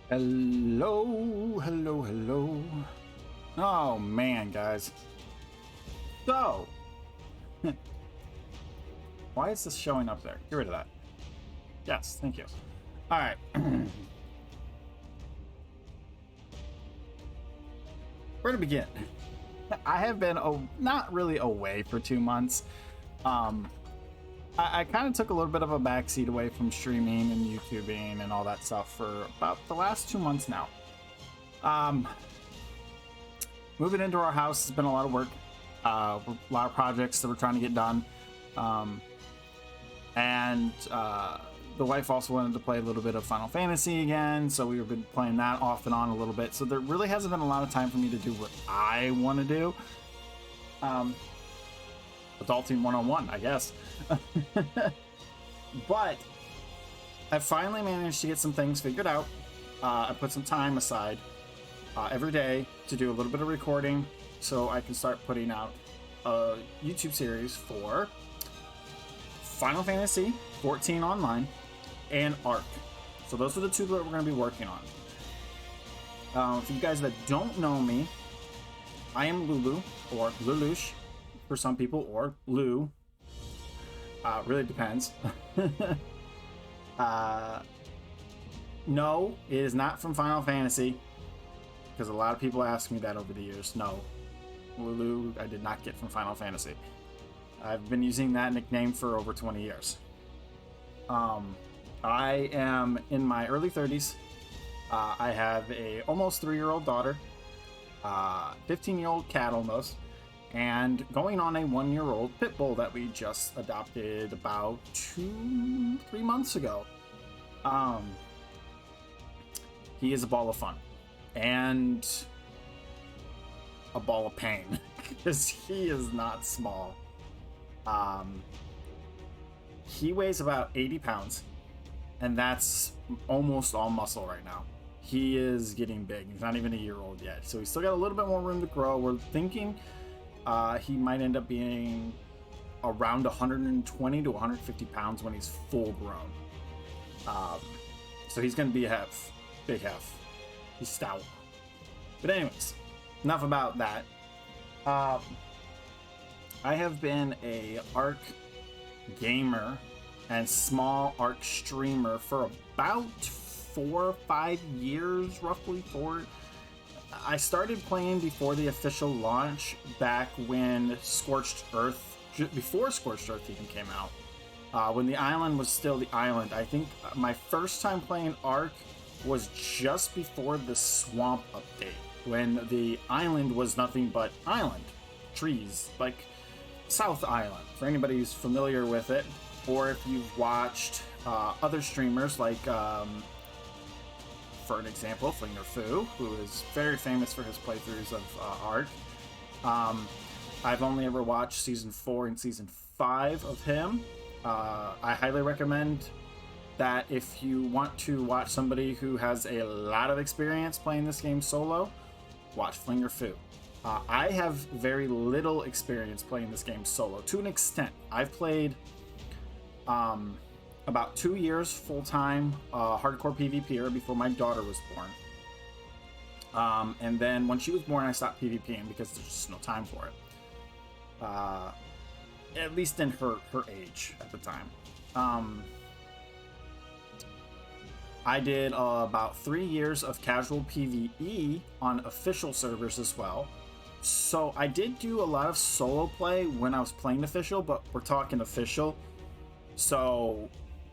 Hello, hello, hello. Oh man, guys. So, why is this showing up there? Get rid of that. Yes, thank you. All right. Where to begin? I have been not really away for 2 months. Um, I kind of took a little bit of a backseat away from streaming and YouTubing and all that stuff for about the last 2 months now. Moving into our house has been a lot of work. A lot of projects that we're trying to get done. And the wife also wanted to play a little bit of Final Fantasy again, so we've been playing that off and on a little bit. So there really hasn't been a lot of time for me to do what I want to do. Adulting 101, I guess. But I finally managed to get some things figured out. I put some time aside every day to do a little bit of recording so I can start putting out a YouTube series for Final Fantasy 14 Online and Arc. So those are the two that we're going to be working on. For you guys that don't know me, I am Lulu, or Lulush for some people, or Lou. Really depends. No, it is not from Final Fantasy, because a lot of people ask me that over the years. No, Lulu I did not get from Final Fantasy. I've been using that nickname for over 20 years. I am in my early 30s. I have a almost 3-year-old daughter, 15-year-old cat almost, and going on a 1-year-old pit bull that we just adopted about 2-3 months ago. He is a ball of fun and a ball of pain because he is not small. He weighs about 80 pounds, and that's almost all muscle right now. He is getting big. He's not even a year old yet, so he's still got a little bit more room to grow. We're thinking he might end up being around 120 to 150 pounds when he's full grown. So he's going to be a hef, big hef. He's stout. But anyways, enough about that. I have been a Arc gamer and small Arc streamer for about 4 or 5 years, roughly 4. I started playing before the official launch, back when Scorched Earth, before Scorched Earth even came out, when the island was still the island. I think my first time playing Arc was just before the swamp update, when the island was nothing but island, trees, like South Island, for anybody who's familiar with it, or if you've watched other streamers like, for an example, Flinger Fu, who is very famous for his playthroughs of Arc. I've only ever watched Season 4 and Season 5 of him. I highly recommend that if you want to watch somebody who has a lot of experience playing this game solo, watch Flinger Fu. I have very little experience playing this game solo, to an extent. I've played about 2 years full-time hardcore PvPer before my daughter was born. And then when she was born, I stopped PvPing because there's just no time for it. At least in her age at the time. I did about 3 years of casual PvE on official servers as well. So I did do a lot of solo play when I was playing official, but we're talking official. So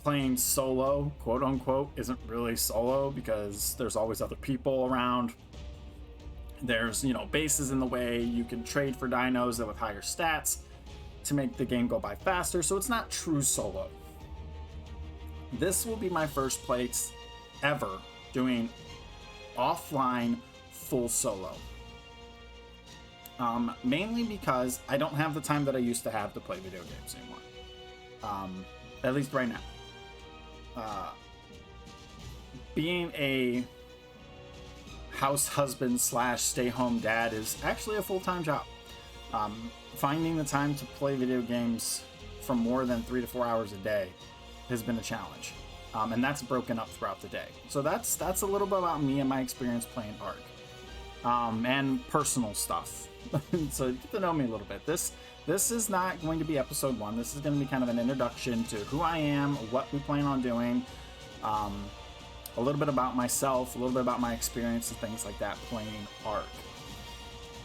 playing solo, quote unquote, isn't really solo because there's always other people around. There's, bases in the way. You can trade for dinos that with higher stats to make the game go by faster. So it's not true solo. This will be my first place ever doing offline full solo. Mainly because I don't have the time that I used to have to play video games anymore. At least right now. Being a house husband / stay-home dad is actually a full-time job. Finding the time to play video games for more than 3 to 4 hours a day has been a challenge. and that's broken up throughout the day. So that's a little bit about me and my experience playing Ark, and personal stuff. So get to know me a little bit. This is not going to be episode 1. This is going to be kind of an introduction to who I am, what we plan on doing, a little bit about myself, a little bit about my experience and things like that playing Ark.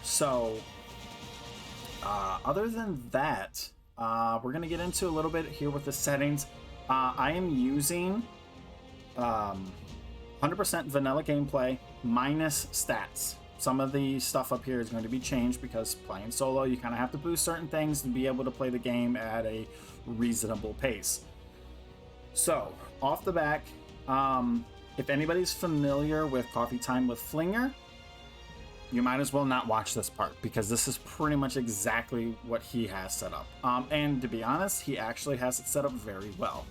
So other than that, we're going to get into a little bit here with the settings. I am using 100% vanilla gameplay minus stats. Some of the stuff up here is going to be changed because playing solo, you kind of have to boost certain things to be able to play the game at a reasonable pace. So, off the back, if anybody's familiar with Coffee Time with Flinger, you might as well not watch this part because this is pretty much exactly what he has set up. And to be honest, he actually has it set up very well.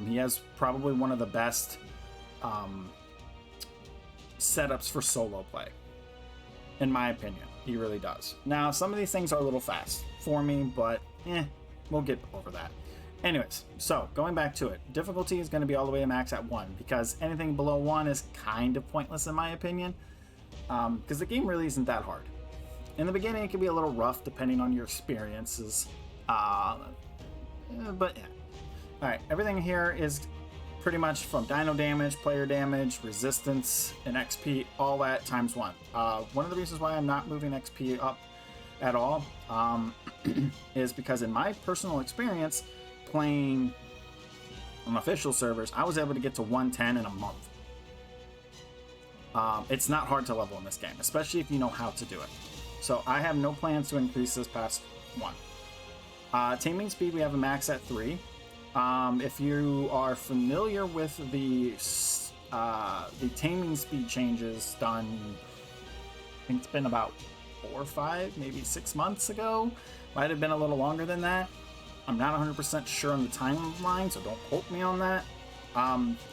He has probably one of the best setups for solo play. In my opinion, he really does. Now, some of these things are a little fast for me, but we'll get over that. Anyways, so going back to it, difficulty is going to be all the way to max at 1 because anything below 1 is kind of pointless in my opinion, because the game really isn't that hard. In the beginning, it can be a little rough depending on your experiences, but yeah. All right, everything here is pretty much from dino damage, player damage, resistance, and XP, all that times 1. One of the reasons why I'm not moving XP up at all is because in my personal experience playing on official servers, I was able to get to 110 in a month. It's not hard to level in this game, especially if you know how to do it. So I have no plans to increase this past 1. Taming speed, we have a max at 3. If you are familiar with the taming speed changes done, I think it's been about 4 or 5, maybe 6 months ago. Might have been a little longer than that. I'm not 100% sure on the timeline, so don't quote me on that.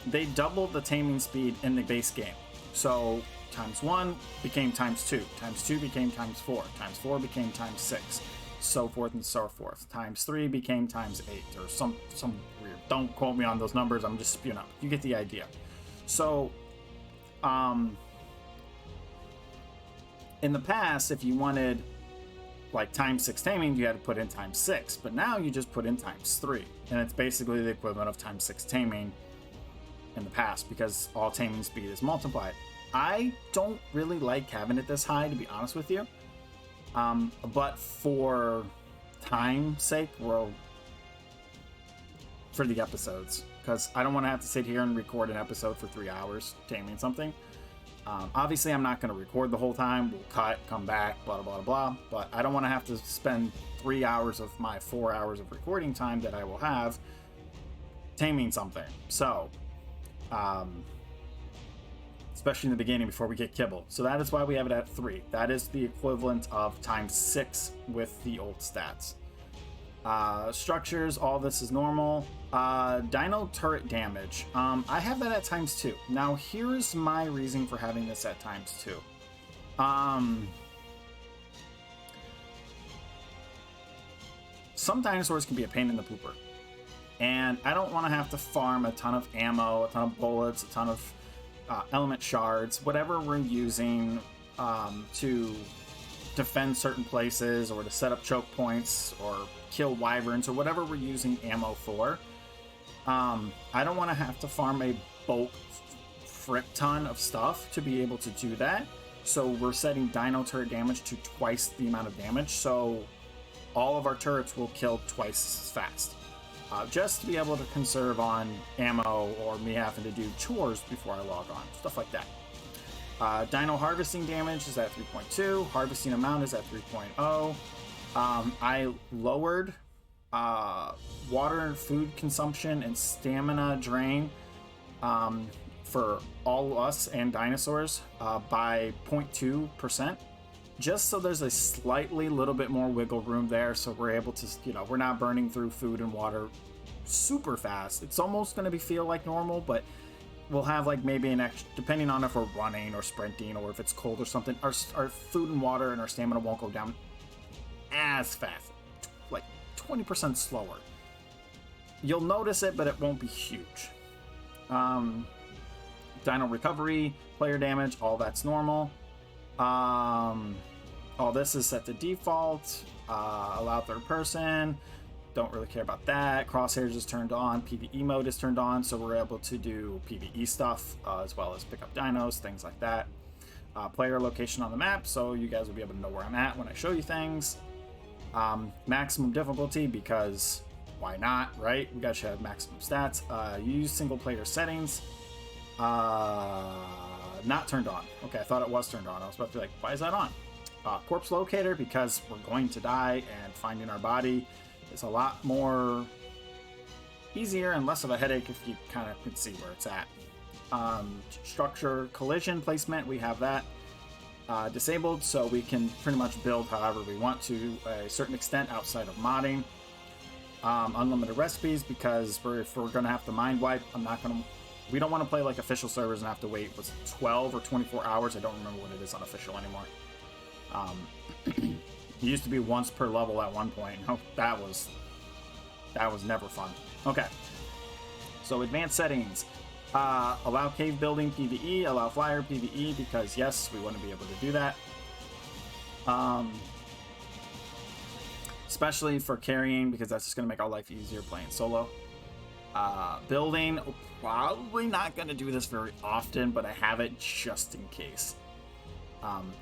They doubled the taming speed in the base game. So times 1 became times 2, times 2 became times 4, times 4 became times 6. So forth and so forth. Times 3 became times 8, or some weird. Don't quote me on those numbers. I'm just spewing out. You get the idea. So, in the past, if you wanted like times 6 taming, you had to put in times 6. But now you just put in times 3, and it's basically the equivalent of times 6 taming in the past because all taming speed is multiplied. I don't really like having it this high, to be honest with you. But for time's sake, for the episodes, because I don't want to have to sit here and record an episode for 3 hours taming something. Obviously, I'm not going to record the whole time. We'll cut, come back, blah, blah, blah, blah. But I don't want to have to spend 3 hours of my 4 hours of recording time that I will have taming something. So, especially in the beginning before we get kibble. So that is why we have it at 3. That is the equivalent of times 6 with the old stats. Structures, all this is normal. Dino turret damage. I have that at times 2. Now here's my reason for having this at times 2. Some dinosaurs can be a pain in the pooper. And I don't want to have to farm a ton of ammo, a ton of bullets, a ton of element shards, whatever we're using to defend certain places or to set up choke points or kill wyverns or whatever we're using ammo for. I don't want to have to farm a bulk frick ton of stuff to be able to do that. So we're setting dino turret damage to twice the amount of damage, so all of our turrets will kill twice as fast. Just to be able to conserve on ammo or me having to do chores before I log on, stuff like that. Dino harvesting damage is at 3.2, harvesting amount is at 3.0. I lowered water and food consumption and stamina drain for all us and dinosaurs by 0.2%. Just so there's a slightly little bit more wiggle room there, so we're able to, we're not burning through food and water super fast. It's almost going to feel like normal, but we'll have like maybe an extra, depending on if we're running or sprinting or if it's cold or something, our food and water and our stamina won't go down as fast, like 20% slower. You'll notice it, but it won't be huge. Dino recovery, player damage, all that's normal. All this is set to default. Allow third person. Don't really care about that. Crosshairs is turned on. PvE mode is turned on, so we're able to do PvE stuff as well as pick up dinos, things like that. Player location on the map, so you guys will be able to know where I'm at when I show you things. Maximum difficulty, because why not, right? We guys should have maximum stats. Use single player settings. Not turned on. Okay, I thought it was turned on. I was about to be like, why is that on? Corpse locator, because we're going to die, and finding our body is a lot more easier and less of a headache if you kind of can see where it's at. Structure collision placement, we have that disabled, so we can pretty much build however we want to a certain extent outside of modding. Unlimited recipes, because if we're gonna have to mind wipe, we don't want to play like official servers and have to wait 12 or 24 hours. I don't remember what it is on official anymore. It used to be once per level at one point. Oh, that was never fun. Okay, so advanced settings. Allow cave building PvE, allow flyer PvE, because yes, we want to be able to do that. Especially for carrying, because that's just going to make our life easier playing solo. Building, probably not going to do this very often, but I have it just in case.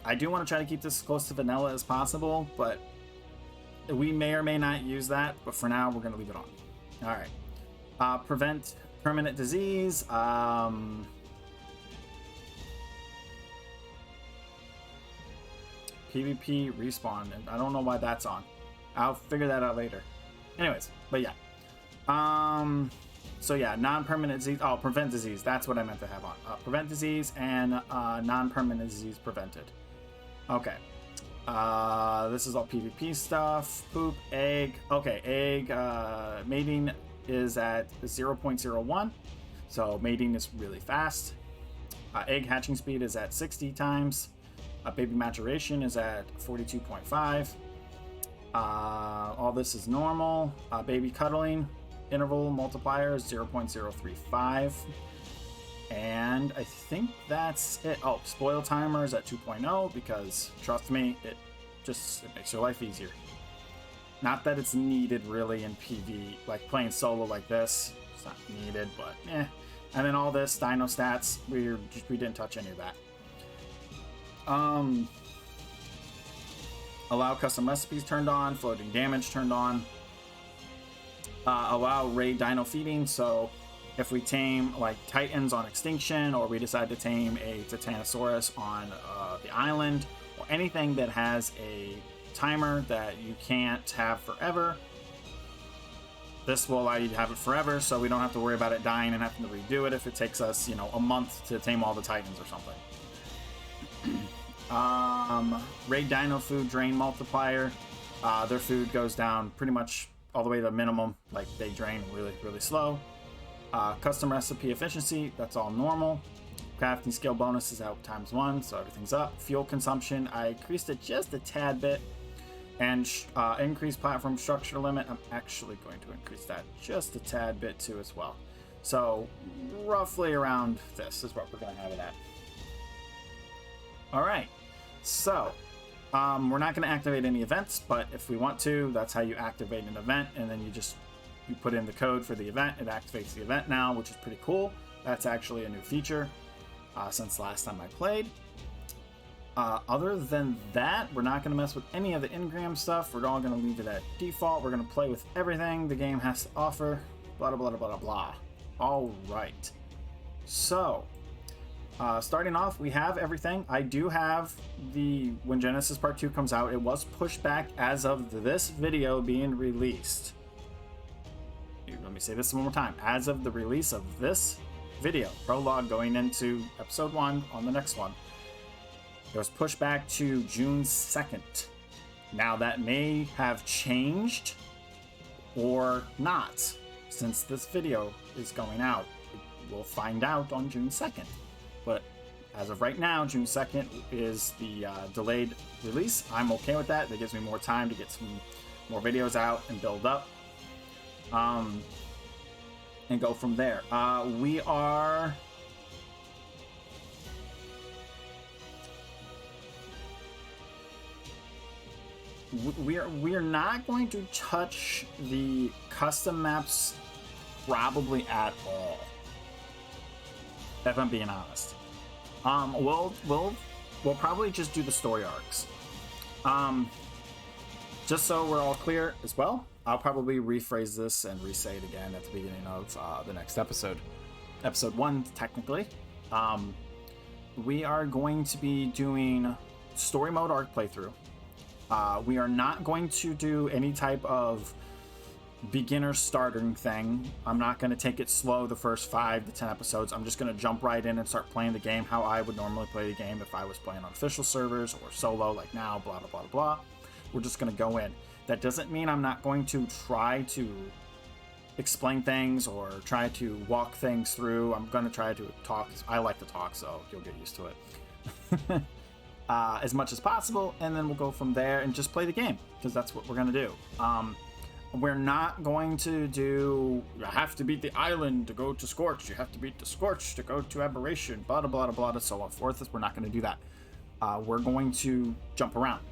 I do want to try to keep this as close to vanilla as possible, but we may or may not use that, but for now we're going to leave it on. All right. Prevent permanent disease. PvP respawn, and I don't know why that's on. I'll figure that out later. Anyways, but yeah. So yeah, non-permanent disease. Oh, prevent disease. That's what I meant to have on. Prevent disease and non-permanent disease prevented. Okay. This is all PvP stuff. Poop, egg. Okay, egg. Mating is at 0.01. So mating is really fast. Egg hatching speed is at 60 times. Baby maturation is at 42.5. All this is normal. Baby cuddling interval multiplier is 0.035. And I think that's it. Oh, spoil timer is at 2.0, because trust me, it makes your life easier. Not that it's needed really in PV, like playing solo like this. It's not needed, but eh. And then all this dino stats, we didn't touch any of that. Allow custom recipes turned on, floating damage turned on. Allow raid dino feeding, so if we tame like titans on extinction, or we decide to tame a Titanosaurus on the island, or anything that has a timer that you can't have forever, this will allow you to have it forever, so we don't have to worry about it dying and having to redo it if it takes us, a month to tame all the titans or something. Raid dino food drain multiplier. Their food goes down pretty much all the way to minimum, like they drain really, really slow. Custom recipe efficiency, that's all normal. Crafting skill bonus is out ×1, so everything's up. Fuel consumption, I increased it just a tad bit. And increased platform structure limit, I'm actually going to increase that just a tad bit too as well. So roughly around this is what we're going to have it at. All right, so we're not going to activate any events, but if we want to, that's how you activate an event, and then you put in the code for the event. It activates the event now, which is pretty cool. That's actually a new feature since last time I played. Other than that, we're not going to mess with any of the engram stuff. We're all going to leave it at default. We're going to play with everything the game has to offer. Blah, blah, blah, blah, blah. All right. So, starting off, we have everything. I do have when Genesis Part 2 comes out, it was pushed back as of this video being released. Let me say this one more time. As of the release of this video, prologue going into episode 1 on the next one, it was pushed back to June 2nd. Now that may have changed or not since this video is going out. We'll find out on June 2nd. But as of right now, June 2nd is the delayed release. I'm okay with that. That gives me more time to get some more videos out and build up. and go from there. We are not going to touch the custom maps probably at all, if I'm being honest. We'll probably just do the story arcs. Just so we're all clear as well, I'll probably rephrase this and re-say it again at the beginning of the next episode. Episode 1, technically. We are going to be doing story mode arc playthrough. We are not going to do any type of beginner starting thing. I'm not going to take it slow the first 5 to 10 episodes. I'm just going to jump right in and start playing the game how I would normally play the game if I was playing on official servers or solo like now, blah, blah, blah, blah. We're just going to go in. That doesn't mean I'm not going to try to explain things or try to walk things through. I'm going to try to talk. I like to talk, so you'll get used to it. As much as possible, and then we'll go from there and just play the game, because that's what we're going to do. We're not going to do, you have to beat the island to go to Scorch, you have to beat the Scorch to go to Aberration, blah, blah, blah, blah, blah, so on forth. We're not going to do that. We're going to jump around.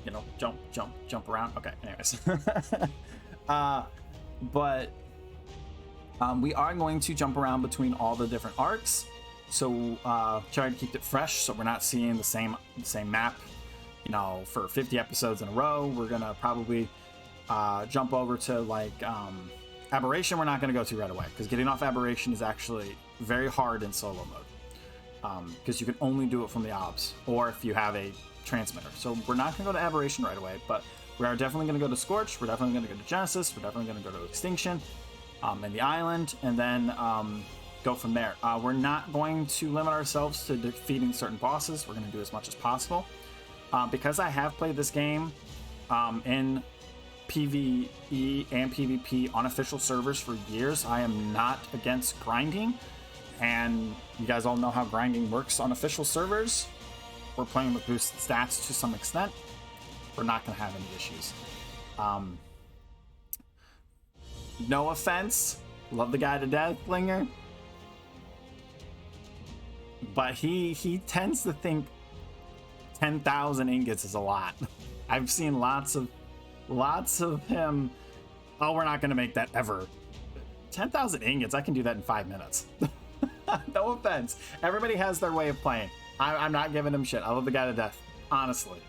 You know, jump around. Okay, anyways. But we are going to jump around between all the different arcs. So try to keep it fresh, so we're not seeing the same map, you know, for 50 episodes in a row. We're gonna probably jump over to like Aberration. We're not gonna go to right away, because getting off Aberration is actually very hard in solo mode, because you can only do it from the obs or if you have a transmitter. So we're not gonna go to Aberration right away, but we are definitely gonna go to Scorch. We're definitely gonna go to Genesis. We're definitely gonna go to Extinction, and the island, and then go from there. We're not going to limit ourselves to defeating certain bosses. We're going to do as much as possible. Because I have played this game in PvE and PvP on official servers for years, I am not against grinding. And you guys all know how grinding works on official servers. We're playing with boosted stats to some extent. We're not going to have any issues. No offense. Love the guy to death, Flinger. But he tends to think 10,000 ingots is a lot. I've seen lots of him. Oh, we're not going to make that ever. 10,000 ingots, I can do that in 5 minutes. No offense. Everybody has their way of playing. I'm not giving him shit. I love the guy to death, honestly.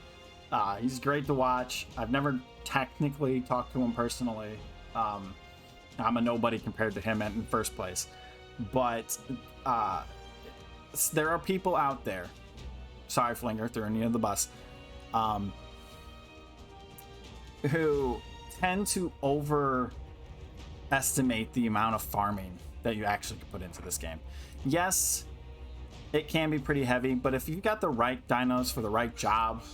He's great to watch. I've never technically talked to him personally. I'm a nobody compared to him in first place. But there are people out there, sorry Flinger, throwing you in the bus, who tend to overestimate the amount of farming that you actually can put into this game. Yes, it can be pretty heavy, but if you've got the right dinos for the right job,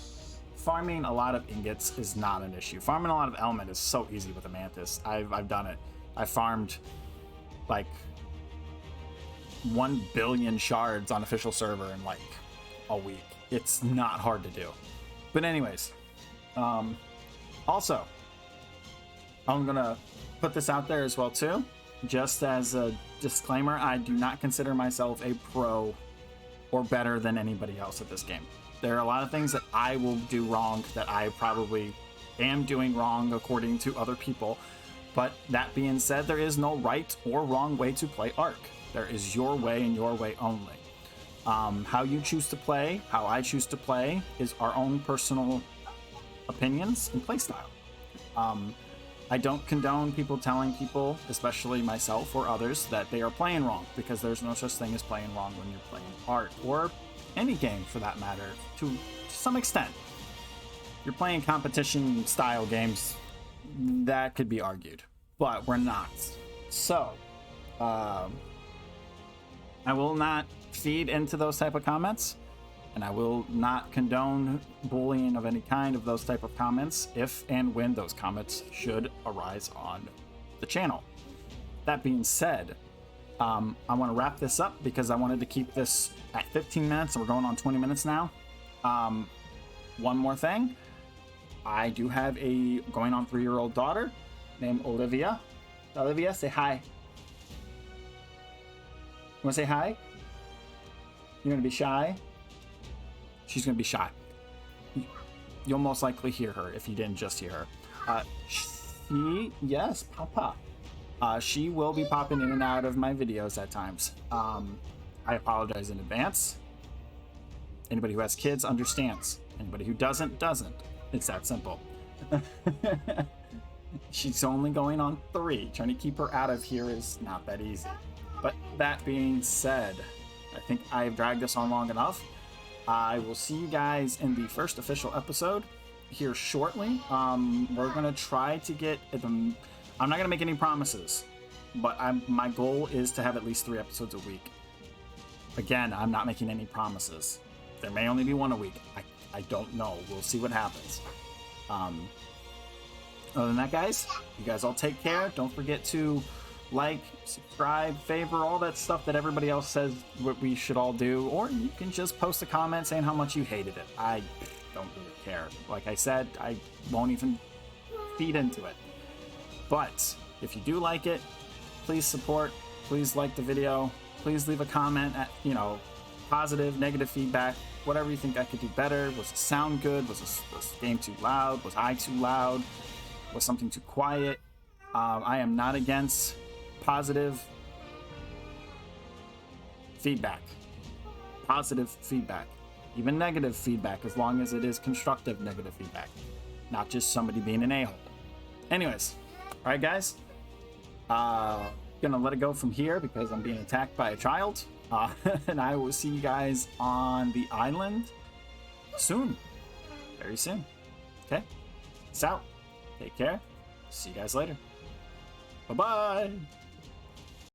farming a lot of ingots is not an issue. Farming a lot of element is so easy with a mantis. I've done it. I farmed like 1 billion shards on official server in like a week. It's not hard to do. But anyways, also, I'm gonna put this out there as well too, just as a disclaimer. I do not consider myself a pro or better than anybody else at this game. There are a lot of things that I will do wrong that I probably am doing wrong according to other people. But that being said, there is no right or wrong way to play Ark. There is your way and your way only. How you choose to play, how I choose to play, is our own personal opinions and playstyle. I don't condone people telling people, especially myself or others, that they are playing wrong, because there's no such thing as playing wrong when you're playing Ark, or any game for that matter, to some extent. You're playing competition style games, that could be argued, but we're not. So, I will not feed into those type of comments, and I will not condone bullying of any kind of those type of comments if and when those comments should arise on the channel. That being said, I want to wrap this up because I wanted to keep this at 15 minutes, and we're going on 20 minutes now. One more thing. I do have a going on 3-year-old daughter named Olivia. Olivia, say hi. Want to say hi? You're gonna be shy? She's gonna be shy. You'll most likely hear her if you didn't just hear her. Yes, Papa. She will be popping in and out of my videos at times. I apologize in advance. Anybody who has kids understands. Anybody who doesn't. It's that simple. She's only going on 3. Trying to keep her out of here is not that easy. But that being said, I think I've dragged this on long enough. I will see you guys in the first official episode here shortly. We're going to try to get... I'm not going to make any promises, but my goal is to have at least 3 episodes a week. Again, I'm not making any promises. There may only be 1 a week. I don't know. We'll see what happens. Other than that, guys, you guys all take care. Don't forget to like, subscribe, favor, all that stuff that everybody else says what we should all do. Or you can just post a comment saying how much you hated it. I don't really care. Like I said, I won't even feed into it. But if you do like it, please support, please like the video, please leave a comment at, positive, negative feedback, whatever you think I could do better. Was the sound good? Was this game too loud? Was I too loud? Was something too quiet? I am not against positive feedback. Positive feedback. Even negative feedback, as long as it is constructive negative feedback. Not just somebody being an a-hole. Anyways, alright guys. Gonna let it go from here because I'm being attacked by a child. And I will see you guys on the island soon. Very soon. Okay? Peace out. Take care. See you guys later. Bye-bye.